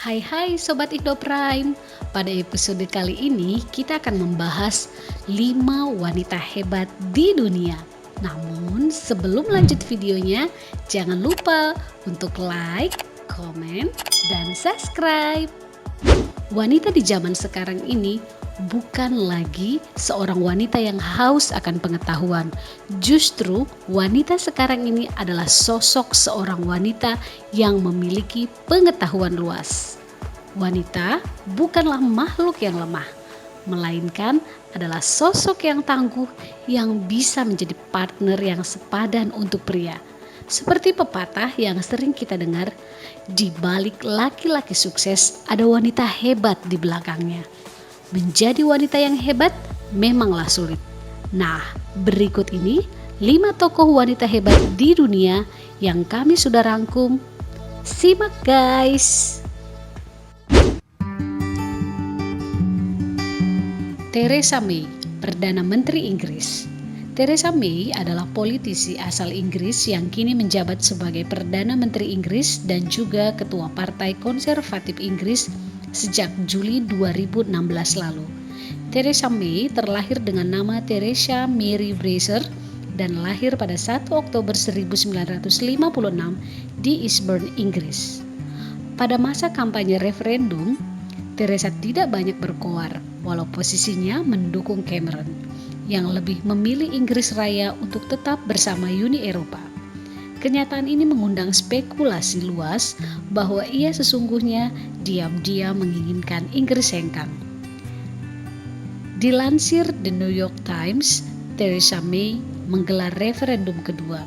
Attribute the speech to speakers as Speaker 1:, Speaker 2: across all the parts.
Speaker 1: Hai Sobat Indo Prime. Pada episode kali ini kita akan membahas 5 wanita hebat di dunia. Namun sebelum lanjut videonya, jangan lupa untuk like, komen, dan subscribe. Wanita di zaman sekarang ini bukan lagi seorang wanita yang haus akan pengetahuan. Justru wanita sekarang ini adalah sosok seorang wanita yang memiliki pengetahuan luas. Wanita bukanlah makhluk yang lemah, melainkan adalah sosok yang tangguh yang bisa menjadi partner yang sepadan untuk pria. Seperti pepatah yang sering kita dengar, di balik laki-laki sukses ada wanita hebat di belakangnya. Menjadi wanita yang hebat memanglah sulit. Nah, berikut ini 5 tokoh wanita hebat di dunia yang kami sudah rangkum. Simak guys. Theresa May, Perdana Menteri Inggris. Theresa May adalah politisi asal Inggris yang kini menjabat sebagai Perdana Menteri Inggris dan juga Ketua Partai Konservatif Inggris sejak Juli 2016 lalu. Theresa May terlahir dengan nama Theresa Mary Fraser dan lahir pada 1 Oktober 1956 di Eastbourne, Inggris. Pada masa kampanye referendum, Theresa tidak banyak berkoar, walau posisinya mendukung Cameron, yang lebih memilih Inggris Raya untuk tetap bersama Uni Eropa. Kenyataan ini mengundang spekulasi luas bahwa ia sesungguhnya diam-diam menginginkan Inggris hengkang. Dilansir The New York Times, Theresa May menggelar referendum kedua.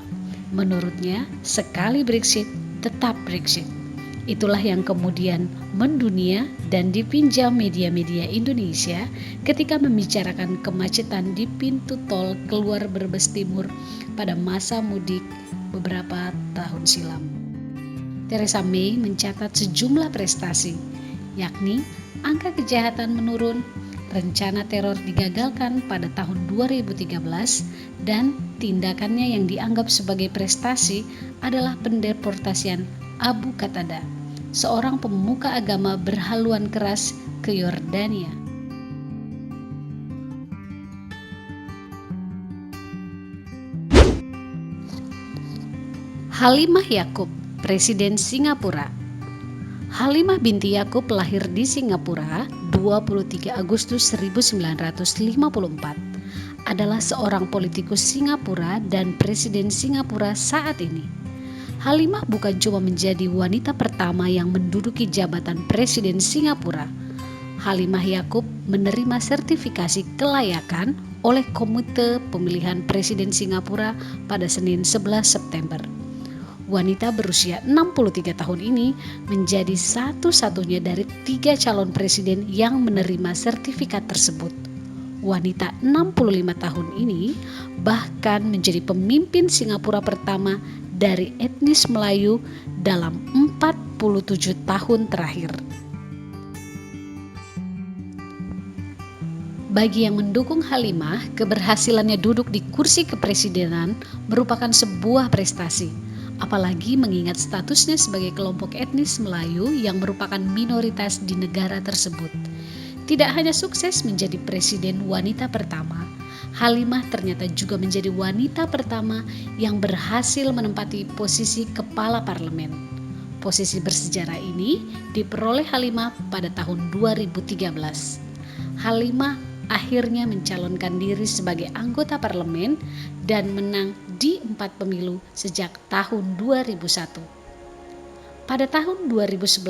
Speaker 1: Menurutnya, sekali Brexit, tetap Brexit. Itulah yang kemudian mendunia dan dipinjam media-media Indonesia ketika membicarakan kemacetan di pintu tol keluar Brebes Timur pada masa mudik beberapa tahun silam. Theresa May mencatat sejumlah prestasi, yakni angka kejahatan menurun, rencana teror digagalkan pada tahun 2013, dan tindakannya yang dianggap sebagai prestasi adalah pendeportasian Abu Qatada, seorang pemuka agama berhaluan keras ke Yordania. Halimah Yacob, Presiden Singapura. Halimah binti Yacob lahir di Singapura 23 Agustus 1954. Adalah seorang politikus Singapura dan Presiden Singapura saat ini. Halimah bukan cuma menjadi wanita pertama yang menduduki jabatan Presiden Singapura. Halimah Yacob menerima sertifikasi kelayakan oleh Komite Pemilihan Presiden Singapura pada Senin 11 September. Wanita berusia 63 tahun ini menjadi satu-satunya dari 3 calon presiden yang menerima sertifikat tersebut. Wanita 65 tahun ini bahkan menjadi pemimpin Singapura pertama dari etnis Melayu dalam 47 tahun terakhir. Bagi yang mendukung Halimah, keberhasilannya duduk di kursi kepresidenan merupakan sebuah prestasi, apalagi mengingat statusnya sebagai kelompok etnis Melayu yang merupakan minoritas di negara tersebut. Tidak hanya sukses menjadi presiden wanita pertama, Halimah ternyata juga menjadi wanita pertama yang berhasil menempati posisi kepala parlemen. Posisi bersejarah ini diperoleh Halimah pada tahun 2013. Halimah akhirnya mencalonkan diri sebagai anggota parlemen dan menang di 4 pemilu sejak tahun 2001. Pada tahun 2011,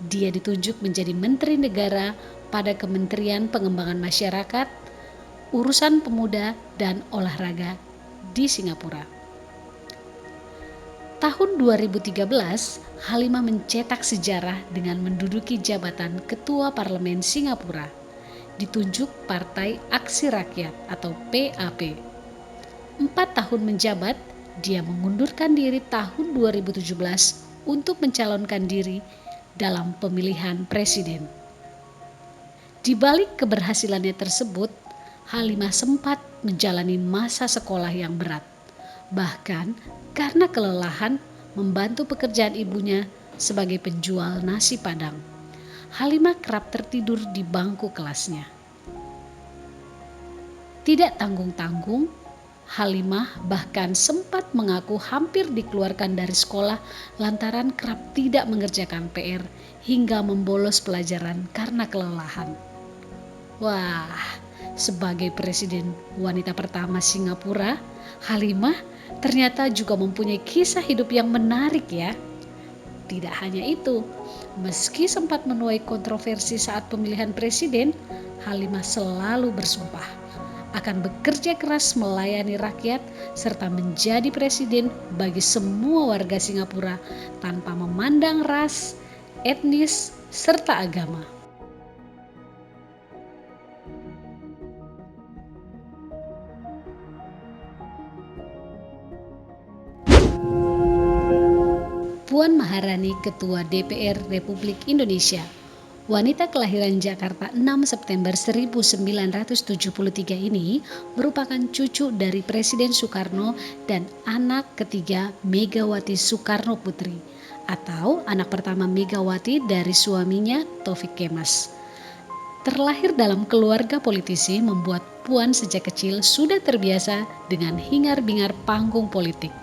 Speaker 1: dia ditunjuk menjadi Menteri Negara pada Kementerian Pengembangan Masyarakat, Urusan Pemuda dan Olahraga di Singapura. Tahun 2013, Halimah mencetak sejarah dengan menduduki jabatan Ketua Parlemen Singapura, ditunjuk Partai Aksi Rakyat atau PAP. 4 tahun menjabat, dia mengundurkan diri tahun 2017 untuk mencalonkan diri dalam pemilihan presiden. Di balik keberhasilannya tersebut, Halimah sempat menjalani masa sekolah yang berat. Bahkan karena kelelahan membantu pekerjaan ibunya sebagai penjual nasi Padang. Halimah kerap tertidur di bangku kelasnya. Tidak tanggung-tanggung, Halimah bahkan sempat mengaku hampir dikeluarkan dari sekolah lantaran kerap tidak mengerjakan PR hingga membolos pelajaran karena kelelahan. Wah, sebagai presiden wanita pertama Singapura, Halimah ternyata juga mempunyai kisah hidup yang menarik ya. Tidak hanya itu, meski sempat menuai kontroversi saat pemilihan presiden, Halimah selalu bersumpah akan bekerja keras melayani rakyat serta menjadi presiden bagi semua warga Singapura tanpa memandang ras, etnis, serta agama. Puan Maharani, Ketua DPR Republik Indonesia. Wanita kelahiran Jakarta 6 September 1973 ini merupakan cucu dari Presiden Soekarno dan anak ketiga Megawati Soekarno Putri atau anak pertama Megawati dari suaminya Taufik Kemas. Terlahir dalam keluarga politisi membuat Puan sejak kecil sudah terbiasa dengan hingar-bingar panggung politik.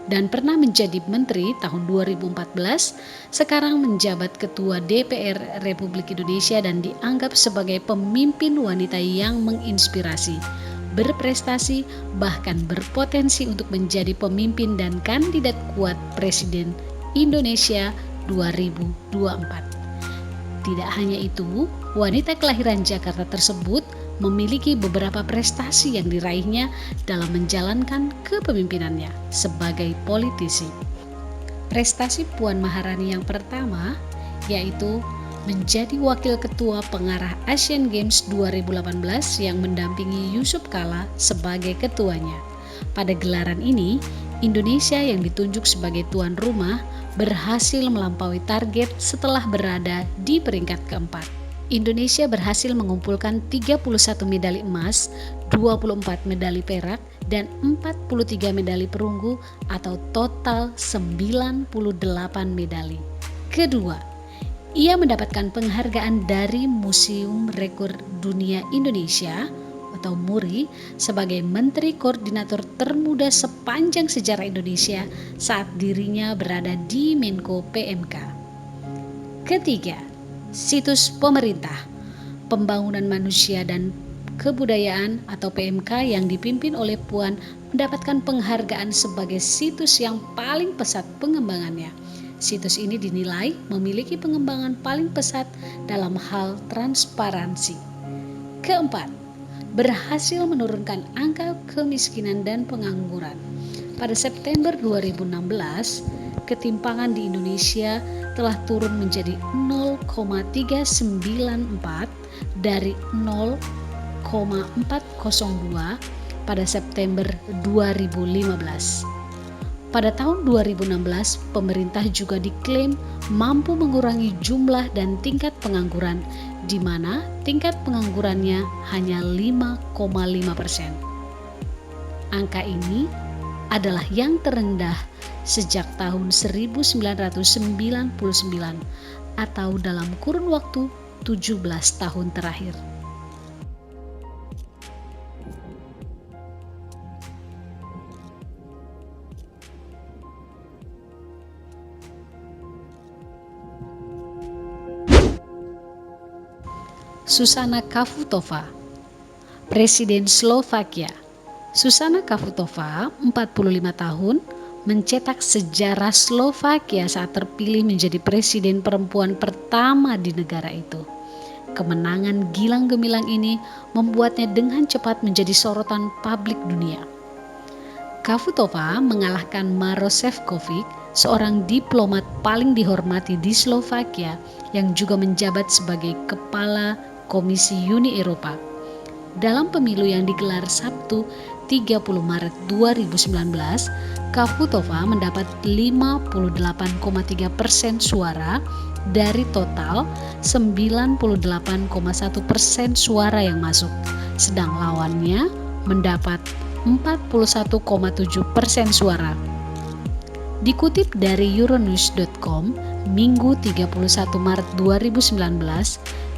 Speaker 1: Dan pernah menjadi menteri tahun 2014, sekarang menjabat Ketua DPR Republik Indonesia dan dianggap sebagai pemimpin wanita yang menginspirasi, berprestasi, bahkan berpotensi untuk menjadi pemimpin dan kandidat kuat Presiden Indonesia 2024. Tidak hanya itu, wanita kelahiran Jakarta tersebut memiliki beberapa prestasi yang diraihnya dalam menjalankan kepemimpinannya sebagai politisi. Prestasi Puan Maharani yang pertama yaitu menjadi wakil ketua pengarah Asian Games 2018 yang mendampingi Yusuf Kala sebagai ketuanya. Pada gelaran ini, Indonesia yang ditunjuk sebagai tuan rumah berhasil melampaui target setelah berada di peringkat keempat. Indonesia berhasil mengumpulkan 31 medali emas, 24 medali perak, dan 43 medali perunggu atau total 98 medali. Kedua, ia mendapatkan penghargaan dari Museum Rekor Dunia Indonesia atau MURI sebagai Menteri Koordinator termuda sepanjang sejarah Indonesia saat dirinya berada di Menko PMK. Ketiga, situs pemerintah, pembangunan manusia dan kebudayaan atau PMK yang dipimpin oleh Puan mendapatkan penghargaan sebagai situs yang paling pesat pengembangannya. Situs ini dinilai memiliki pengembangan paling pesat dalam hal transparansi. Keempat, berhasil menurunkan angka kemiskinan dan pengangguran. Pada September 2016, ketimpangan di Indonesia telah turun menjadi 0,394 dari 0,402 pada September 2015. Pada tahun 2016, pemerintah juga diklaim mampu mengurangi jumlah dan tingkat pengangguran, di mana tingkat penganggurannya hanya 5,5%. Angka ini adalah yang terendah sejak tahun 1999 atau dalam kurun waktu 17 tahun terakhir. Zuzana Čaputová, Presiden Slovakia. Zuzana Čaputová, 45 tahun, mencetak sejarah Slovakia saat terpilih menjadi presiden perempuan pertama di negara itu. Kemenangan gilang gemilang ini membuatnya dengan cepat menjadi sorotan publik dunia. Čaputová mengalahkan Maroš Šefčovič, seorang diplomat paling dihormati di Slovakia yang juga menjabat sebagai kepala Komisi Uni Eropa. Dalam pemilu yang digelar Sabtu 30 Maret 2019, Čaputová mendapat 58,3% suara dari total 98,1% suara yang masuk, sedang lawannya mendapat 41,7% suara. Dikutip dari Euronews.com, Minggu 31 Maret 2019,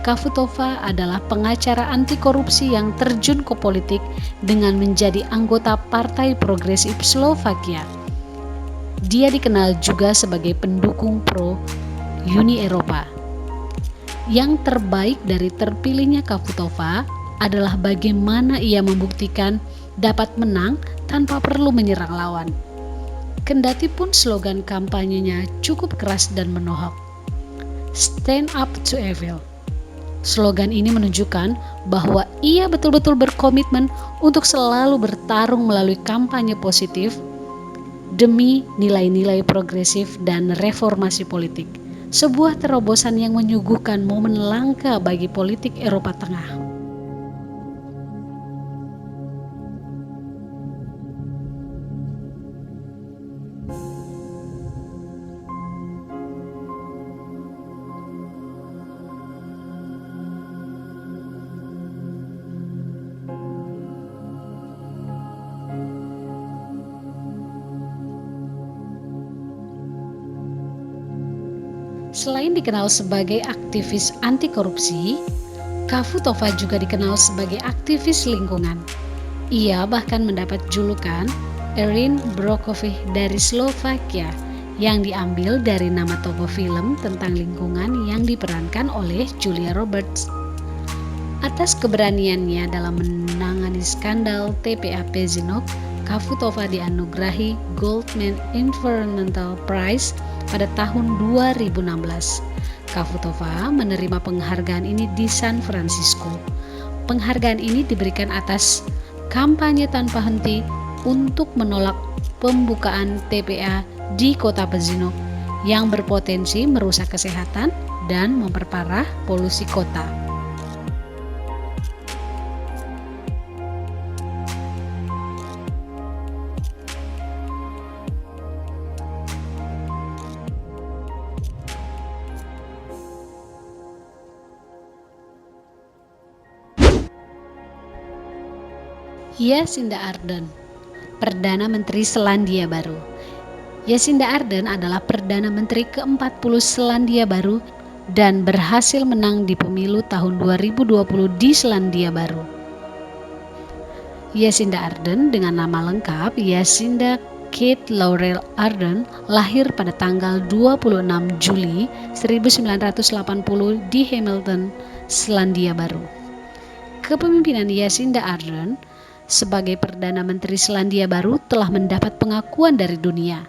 Speaker 1: Kafutova adalah pengacara anti korupsi yang terjun ke politik dengan menjadi anggota Partai Progresif Slovakia. Dia dikenal juga sebagai pendukung pro Uni Eropa. Yang terbaik dari terpilihnya Kafutova adalah bagaimana ia membuktikan dapat menang tanpa perlu menyerang lawan. Kendati pun slogan kampanyenya cukup keras dan menohok. Stand up to evil. Slogan ini menunjukkan bahwa ia betul-betul berkomitmen untuk selalu bertarung melalui kampanye positif demi nilai-nilai progresif dan reformasi politik. Sebuah terobosan yang menyuguhkan momen langka bagi politik Eropa Tengah. Selain dikenal sebagai aktivis anti korupsi, Kafutova juga dikenal sebagai aktivis lingkungan. Ia bahkan mendapat julukan Erin Brockovich dari Slovakia yang diambil dari nama tokoh film tentang lingkungan yang diperankan oleh Julia Roberts. Atas keberaniannya dalam menangani skandal TPA Pezinok, Kafutova dianugerahi Goldman Environmental Prize pada tahun 2016. Kafutova menerima penghargaan ini di San Francisco. Penghargaan ini diberikan atas kampanye tanpa henti untuk menolak pembukaan TPA di kota Pezinok yang berpotensi merusak kesehatan dan memperparah polusi kota. Jacinda Ardern, Perdana Menteri Selandia Baru. Jacinda Ardern adalah Perdana Menteri ke-40 Selandia Baru dan berhasil menang di pemilu tahun 2020 di Selandia Baru. Jacinda Ardern dengan nama lengkap Jacinda Kate Laurel Ardern lahir pada tanggal 26 Juli 1980 di Hamilton, Selandia Baru. Kepemimpinan Jacinda Ardern sebagai Perdana Menteri Selandia Baru telah mendapat pengakuan dari dunia.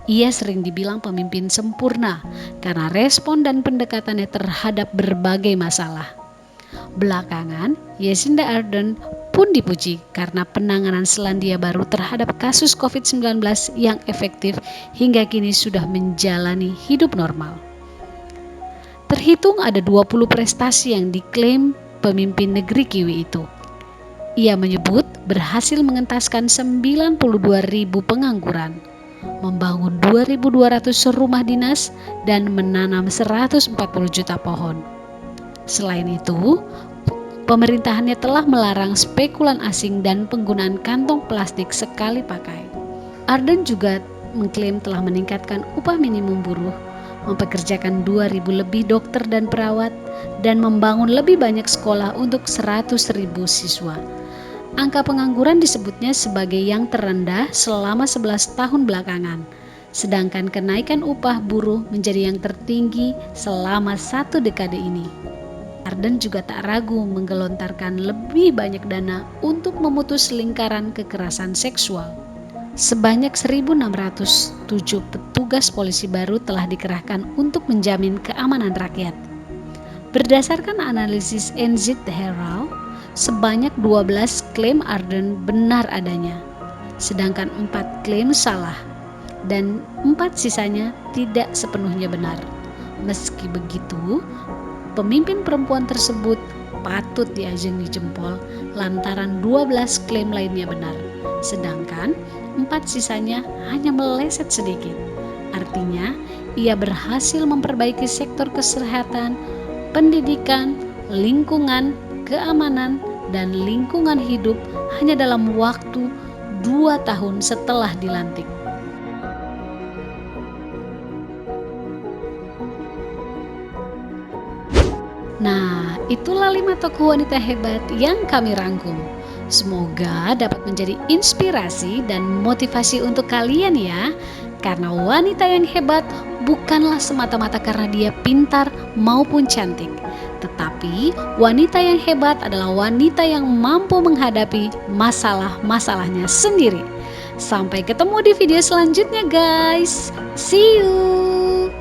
Speaker 1: Ia sering dibilang pemimpin sempurna karena respon dan pendekatannya terhadap berbagai masalah. Belakangan, Jacinda Ardern pun dipuji karena penanganan Selandia Baru terhadap kasus COVID-19 yang efektif hingga kini sudah menjalani hidup normal. Terhitung ada 20 prestasi yang diklaim pemimpin negeri Kiwi itu. Ia menyebut berhasil mengentaskan 92.000 pengangguran, membangun 2.200 rumah dinas, dan menanam 140 juta pohon. Selain itu, pemerintahannya telah melarang spekulan asing dan penggunaan kantong plastik sekali pakai. Ardern juga mengklaim telah meningkatkan upah minimum buruh, mempekerjakan 2.000 lebih dokter dan perawat, dan membangun lebih banyak sekolah untuk 100.000 siswa. Angka pengangguran disebutnya sebagai yang terendah selama 11 tahun belakangan, sedangkan kenaikan upah buruh menjadi yang tertinggi selama 1 dekade ini. Ardern juga tak ragu menggelontarkan lebih banyak dana untuk memutus lingkaran kekerasan seksual. Sebanyak 1.607 petugas polisi baru telah dikerahkan untuk menjamin keamanan rakyat. Berdasarkan analisis NZ Herald, sebanyak 12 klaim Ardern benar adanya, sedangkan 4 klaim salah, dan 4 sisanya tidak sepenuhnya benar. Meski begitu, pemimpin perempuan tersebut patut diajungi jempol lantaran 12 klaim lainnya benar, sedangkan 4 sisanya hanya meleset sedikit. Artinya, ia berhasil memperbaiki sektor kesehatan, pendidikan, lingkungan, keamanan, dan lingkungan hidup hanya dalam waktu 2 tahun setelah dilantik. Nah, itulah 5 tokoh wanita hebat yang kami rangkum. Semoga dapat menjadi inspirasi dan motivasi untuk kalian ya. Karena wanita yang hebat bukanlah semata-mata karena dia pintar maupun cantik. Tetapi wanita yang hebat adalah wanita yang mampu menghadapi masalah-masalahnya sendiri. Sampai ketemu di video selanjutnya guys. See you.